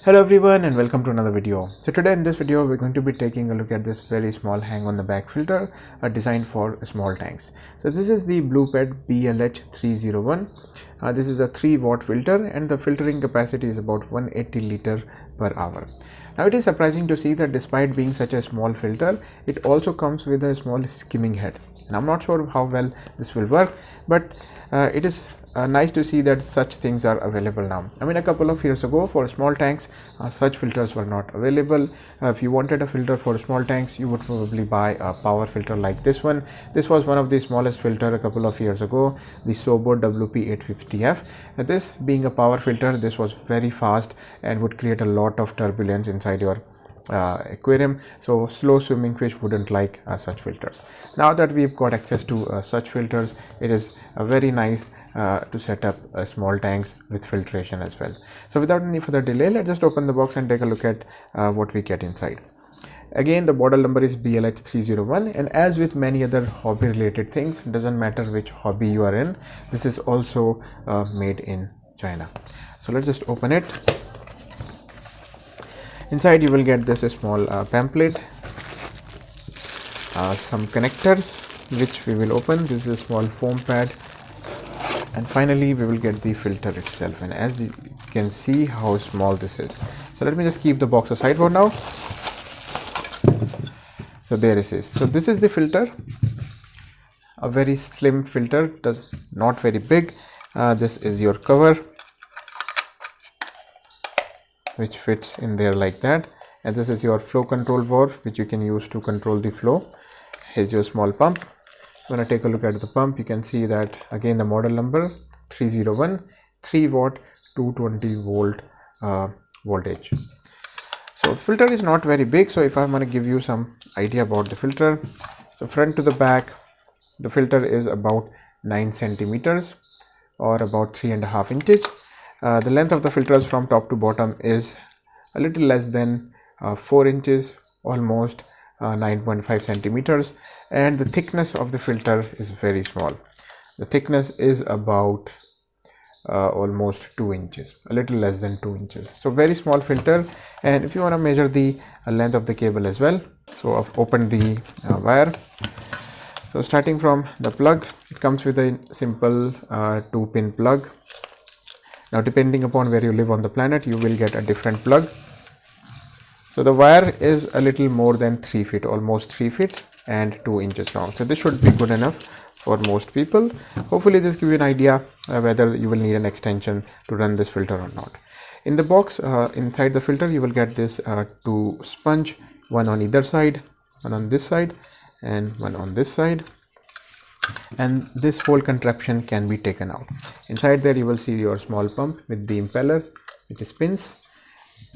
Hello everyone and welcome to another video. So today in this video we're going to be taking a look at this very small hang on the back filter designed for small tanks. So this is the BluePet BLH 301. This is a 3-watt filter and the filtering capacity is about 180 liter per hour. Now it is surprising to see that despite being such a small filter, it also comes with a small skimming head. And I'm not sure how well this will work, but it is nice to see that such things are available now. I mean, a couple of years ago for small tanks such filters were not available. If you wanted a filter for small tanks, you would probably buy a power filter like this one. This was one of the smallest filter a couple of years ago, the Sobo WP850F. This being a power filter, this was very fast and would create a lot of turbulence inside your aquarium, so slow swimming fish wouldn't like such filters. Now that we've got access to such filters, it is very nice to set up small tanks with filtration as well. So without any further delay, let's just open the box and take a look at what we get inside. Again, the model number is BLH 301, and as with many other hobby related things, it doesn't matter which hobby you are in, this is also made in China. So let's just open it. Inside you will get this small pamphlet, some connectors which we will open. This is a small foam pad, and finally we will get the filter itself. And as you can see how small this is. So let me just keep the box aside for now. So there it is. So this is the filter, a very slim filter, does not very big. This is your cover, which fits in there like that, and this is your flow control valve which you can use to control the flow. Here's your small pump. When I take a look at the pump, you can see that again the model number 301, 3 watt 220 volt voltage. So the filter is not very big, so if I'm going to give you some idea about the filter, so front to the back the filter is about 9 centimeters or about 3.5 inches. The length of the filters from top to bottom is a little less than 4 inches, almost 9.5 centimeters, and the thickness of the filter is very small. The thickness is about almost 2 inches, a little less than 2 inches. So very small filter. And if you want to measure the length of the cable as well, so I've opened the wire. So starting from the plug, it comes with a simple 2-pin plug. Now depending upon where you live on the planet, you will get a different plug. So the wire is a little more than 3 feet, almost 3 feet and 2 inches long. So this should be good enough for most people. Hopefully this gives you an idea whether you will need an extension to run this filter or not. In the box, inside the filter, you will get this 2 sponge, one on either side, one on this side and one on this side. And this whole contraption can be taken out. Inside there you will see your small pump with the impeller which spins,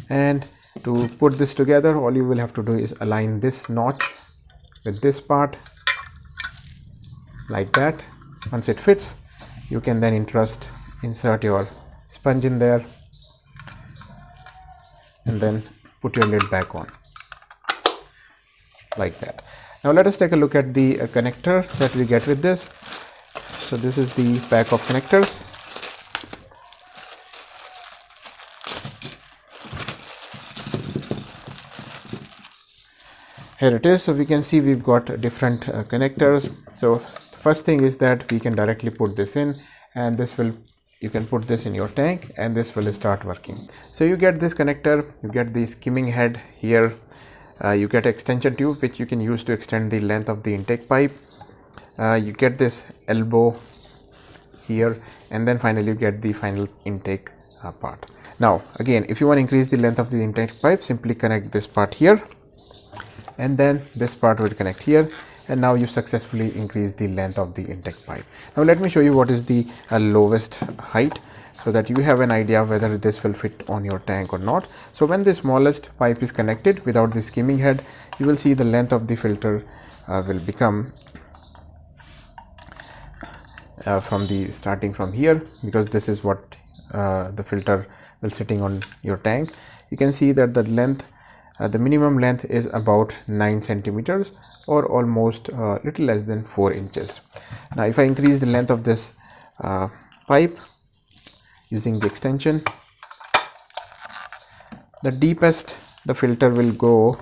and to put this together all you will have to do is align this notch with this part like that. Once it fits, you can then insert your sponge in there and then put your lid back on like that. Now let us take a look at the connector that we get with this. So this is the pack of connectors. Here it is. So we can see we've got different connectors. So the first thing is that we can directly put this in, and you can put this in your tank and this will start working. So you get this connector, you get the skimming head here. You get extension tube which you can use to extend the length of the intake pipe. You get this elbow here, and then finally you get the final intake part. Now again, if you want to increase the length of the intake pipe, simply connect this part here, and then this part will connect here, and now you successfully increase the length of the intake pipe. Now let me show you what is the lowest height, so that you have an idea whether this will fit on your tank or not. So when the smallest pipe is connected without the skimming head, you will see the length of the filter will become starting from here, because this is what the filter will sitting on your tank. You can see that the length, the minimum length is about 9 centimeters or almost little less than 4 inches. Now if I increase the length of this pipe using the extension, the deepest the filter will go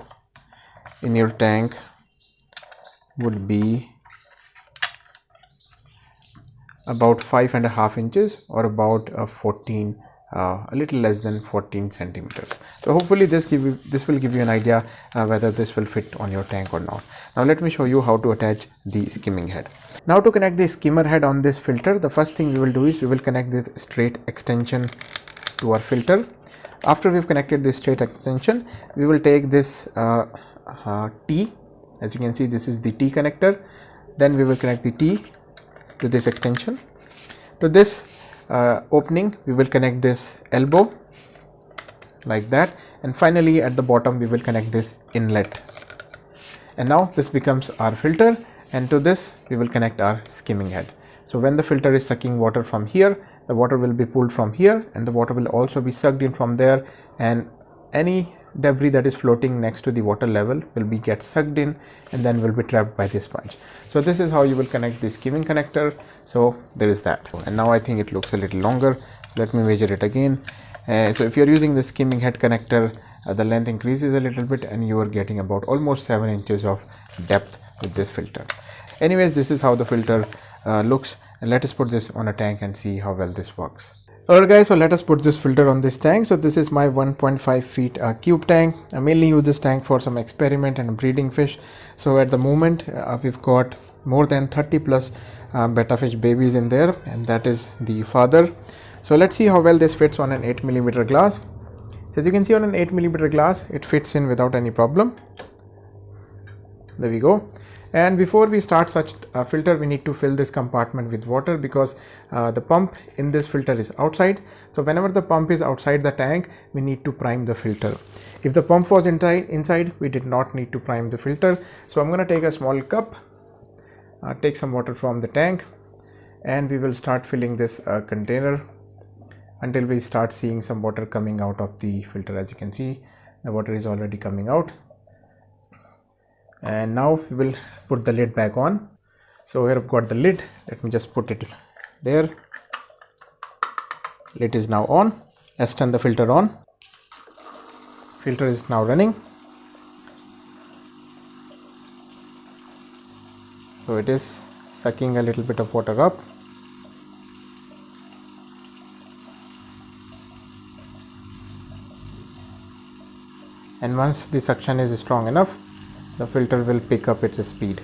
in your tank would be about 5.5 inches, or about 14, a little less than 14 centimeters. So hopefully this will give you an idea whether this will fit on your tank or not. Now let me show you how to attach the skimming head. Now to connect the skimmer head on this filter, the first thing we will do is we will connect this straight extension to our filter. After we've connected this straight extension, we will take this T. As you can see, this is the T connector. Then we will connect the T to this extension. To this opening, we will connect this elbow like that, and finally at the bottom we will connect this inlet. And now this becomes our filter, and to this we will connect our skimming head. So when the filter is sucking water from here, the water will be pulled from here, and the water will also be sucked in from there, and any debris that is floating next to the water level will be get sucked in and then will be trapped by this sponge. So this is how you will connect the skimming connector. So there is that. And now I think it looks a little longer. Let me measure it again. So if you're using the skimming head connector, the length increases a little bit and you are getting about almost 7 inches of depth with this filter. Anyways, this is how the filter looks, and let us put this on a tank and see how well this works. Alright guys, so let us put this filter on this tank. So this is my 1.5 feet cube tank. I mainly use this tank for some experiment and breeding fish. So at the moment we've got more than 30 plus betta fish babies in there, and that is the father. So let's see how well this fits on an 8mm glass. So as you can see, on an 8mm glass it fits in without any problem. There we go. And before we start such a filter, we need to fill this compartment with water, because the pump in this filter is outside. So whenever the pump is outside the tank, we need to prime the filter. If the pump was inside, we did not need to prime the filter. So I'm going to take a small cup, take some water from the tank, and we will start filling this container until we start seeing some water coming out of the filter. As you can see, the water is already coming out. And now we will put the lid back on. So here I've got the lid. Let me just put it there. Lid is now on. Let's turn the filter on. Filter is now running. So it is sucking a little bit of water up. And once the suction is strong enough, the filter will pick up its speed.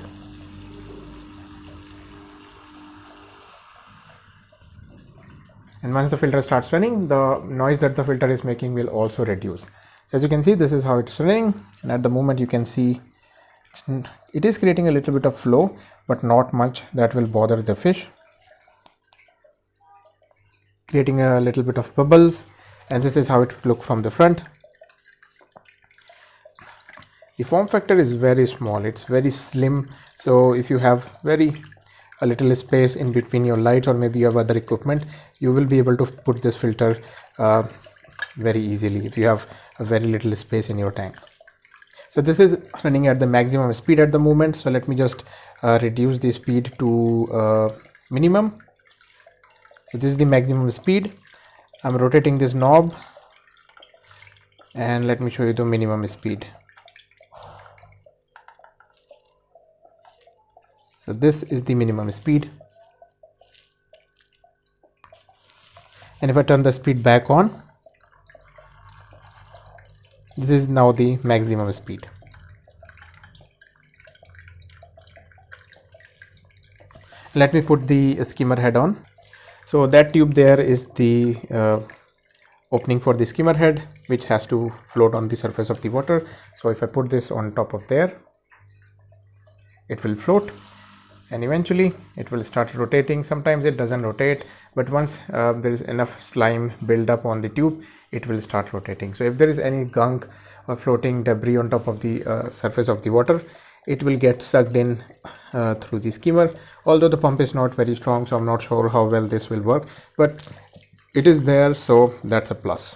And once the filter starts running, the noise that the filter is making will also reduce. So as you can see, this is how it's running, and at the moment you can see it is creating a little bit of flow, but not much that will bother the fish. Creating a little bit of bubbles, and this is how it will look from the front. The form factor is very small, it's very slim. So if you have a little space in between your lights, or maybe you have other equipment, you will be able to put this filter very easily if you have a very little space in your tank. So this is running at the maximum speed at the moment. So let me just reduce the speed to minimum. So this is the maximum speed. I'm rotating this knob, and let me show you the minimum speed. So this is the minimum speed, and if I turn the speed back on, this is now the maximum speed. Let me put the skimmer head on. So that tube there is the opening for the skimmer head, which has to float on the surface of the water. So if I put this on top of there, it will float, and eventually it will start rotating. Sometimes it doesn't rotate, but once there is enough slime build up on the tube, it will start rotating. So if there is any gunk or floating debris on top of the surface of the water, it will get sucked in through the skimmer. Although the pump is not very strong, so I'm not sure how well this will work, but it is there, so that's a plus.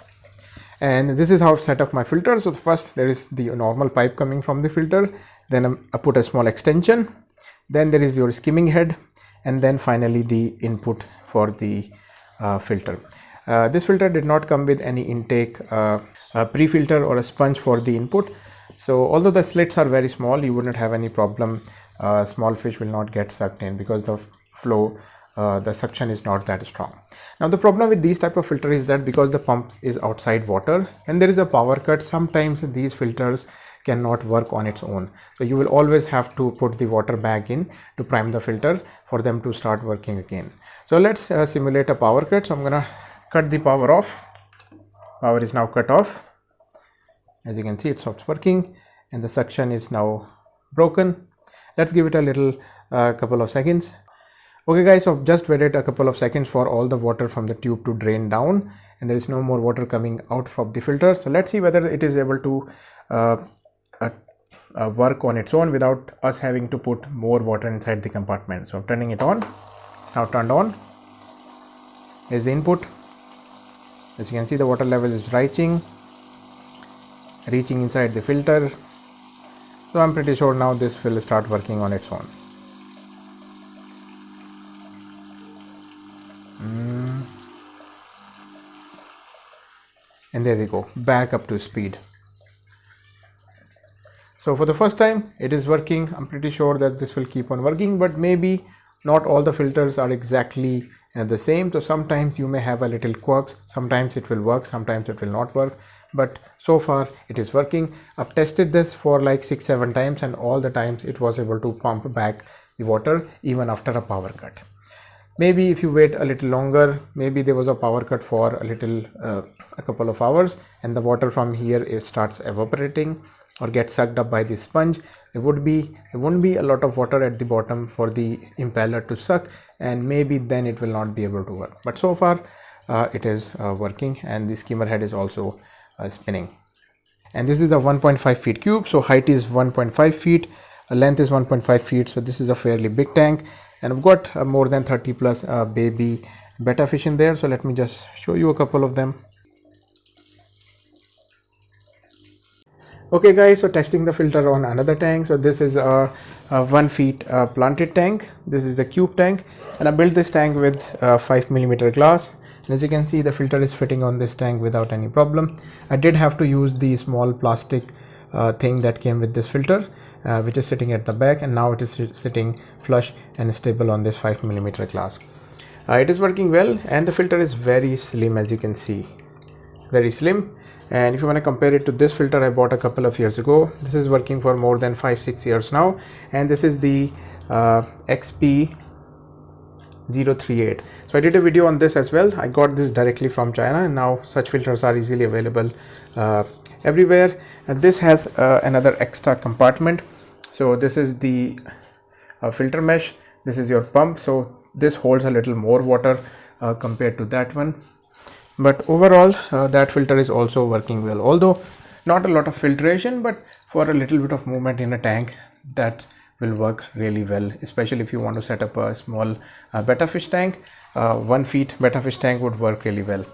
And this is how I've set up my filter. So first there is the normal pipe coming from the filter, then I put a small extension, then there is your skimming head, and then finally the input for the filter. This filter did not come with any intake pre-filter or a sponge for the input. So although the slits are very small, you wouldn't have any problem. Small fish will not get sucked in because the flow, the suction is not that strong. Now the problem with these type of filter is that because the pump is outside water and there is a power cut, sometimes these filters cannot work on its own. So you will always have to put the water back in to prime the filter for them to start working again. So let's simulate a power cut. So I'm gonna cut the power off. Power is now cut off. As you can see, it stops working and the suction is now broken. Let's give it a little couple of seconds. Okay guys, so I've just waited a couple of seconds for all the water from the tube to drain down and there is no more water coming out from the filter. So let's see whether it is able to work on its own without us having to put more water inside the compartment. So I'm turning it on. It's now turned on. Here's the input. As you can see, the water level is reaching inside the filter. So I'm pretty sure now this will start working on its own. And there we go, back up to speed. So for the first time it is working. I'm pretty sure that this will keep on working, but maybe not all the filters are exactly the same. So sometimes you may have a little quirks. Sometimes it will work, sometimes it will not work, but so far it is working. I've tested this for like 6-7 times and all the times it was able to pump back the water even after a power cut. Maybe if you wait a little longer, maybe there was a power cut for a couple of hours and the water from here it starts evaporating or gets sucked up by the sponge. There won't be a lot of water at the bottom for the impeller to suck, and maybe then it will not be able to work. But so far it is working, and the skimmer head is also spinning. And this is a 1.5 feet cube, so height is 1.5 feet, length is 1.5 feet, so this is a fairly big tank. And I've got more than 30 plus baby betta fish in there. So let me just show you a couple of them. Okay guys, so testing the filter on another tank. So this is a 1 feet planted tank. This is a cube tank, and I built this tank with 5mm glass. And as you can see, the filter is fitting on this tank without any problem. I did have to use the small plastic thing that came with this filter, which is sitting at the back, and now it is sitting flush and stable on this 5mm glass. It is working well, and the filter is very slim, as you can see, very slim. And if you want to compare it to this filter I bought a couple of years ago, this is working for more than 5-6 years now, and this is the XP038. So I did a video on this as well. I got this directly from China, and now such filters are easily available everywhere. And this has another extra compartment. So this is the filter mesh, this is your pump, so this holds a little more water compared to that one. But overall that filter is also working well, although not a lot of filtration, but for a little bit of movement in a tank, that will work really well, especially if you want to set up a small betta fish tank. 1 feet betta fish tank would work really well.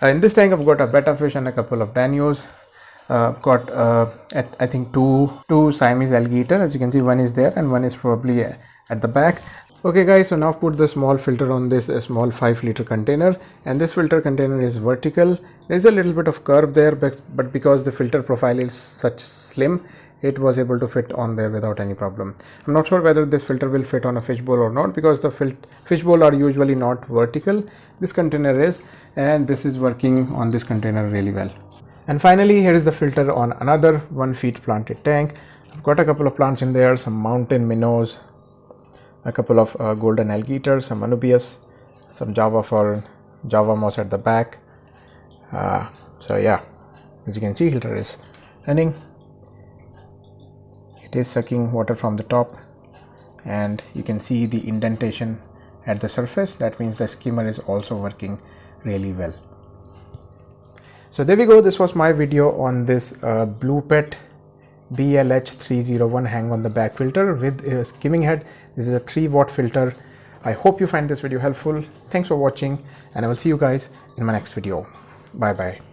In this tank I've got a betta fish and a couple of danios. I've got I think two Siamese alligator. As you can see, one is there and one is probably at the back. Okay guys, so now I've put the small filter on this small 5-liter container, and this filter container is vertical. There is a little bit of curve there, but because the filter profile is such slim, it was able to fit on there without any problem. I'm not sure whether this filter will fit on a fishbowl or not, because the fishbowl are usually not vertical. This container is, and this is working on this container really well. And finally, here is the filter on another 1 feet planted tank. I've got a couple of plants in there, some mountain minnows, a couple of golden alligators, some anubias, some java fern, java moss at the back. So yeah, as you can see, filter is running. It is sucking water from the top, and you can see the indentation at the surface. That means the skimmer is also working really well. So there we go. This was my video on this BluePet BLH 301 hang on the back filter with a skimming head. This is a 3-watt filter. I hope you find this video helpful. Thanks for watching, and I will see you guys in my next video. Bye bye.